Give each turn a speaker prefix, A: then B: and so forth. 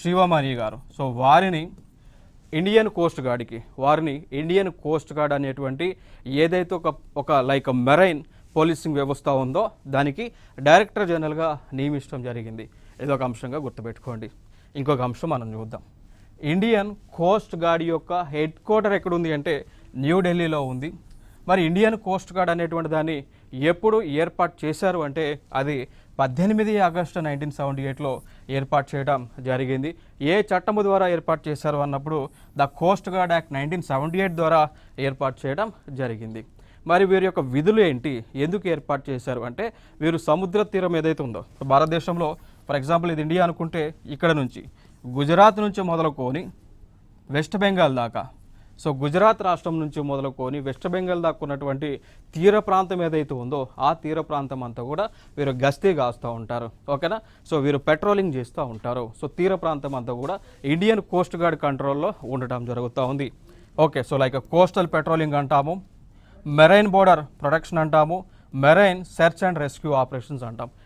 A: శివమణి గారు. సో వారిని Indian coast guard అనేటువంటి ఏదైతే ఒక లైక్ మెరైన్ పోలీసింగ్ వ్యవస్థ ఉందో దానికి డైరెక్టర్ జనరల్గా నియమించడం జరిగింది. ఇదొక అంశంగా గుర్తుపెట్టుకోండి. ఇంకొక అంశం మనం చూద్దాం. ఇండియన్ కోస్ట్ గార్డ్ యొక్క హెడ్ క్వార్టర్ ఎక్కడుంది అంటే న్యూఢిల్లీలో ఉంది. మరి ఇండియన్ కోస్ట్ గార్డ్ అనేటువంటి దాన్ని ఎప్పుడు ఏర్పాటు చేశారు అంటే అది 18 ఆగస్టు 1978లో ఏర్పాటు చేయడం జరిగింది. ఏ చట్టము ద్వారా ఏర్పాటు చేశారు అన్నప్పుడు ద కోస్ట్ గార్డ్ యాక్ట్ 1978 ద్వారా ఏర్పాటు చేయడం జరిగింది. మరి వీరి యొక్క విధులు ఏంటి, ఎందుకు ఏర్పాటు చేశారు అంటే వీరు సముద్ర తీరం ఏదైతే ఉందో భారతదేశంలో, ఫర్ ఎగ్జాంపుల్ ఇది ఇండియా అనుకుంటే ఇక్కడ నుంచి గుజరాత్ నుంచి మొదలుకొని వెస్ట్ బెంగాల్ దాకా, సో గుజరాత్ రాష్ట్రం నుంచి మొదలుకొని వెస్ట్ బెంగాల్ దాకా ఉన్నటువంటి తీర ప్రాంతం ఏదైతే ఉందో ఆ తీర ప్రాంతం అంతా కూడా వీరు గస్తీ కాస్తూ ఉంటారు. ఓకేనా. సో వీరు పెట్రోలింగ్ చేస్తూ ఉంటారు. సో తీర ప్రాంతం అంతా కూడా ఇండియన్ కోస్ట్ గార్డ్ కంట్రోల్లో ఉండటం జరుగుతూ ఉంది. Okay. So like coastal patrolling అంటాము, మెరైన్ బోర్డర్ ప్రొటెక్షన్ అంటాము, marine search and rescue operations అంటాం.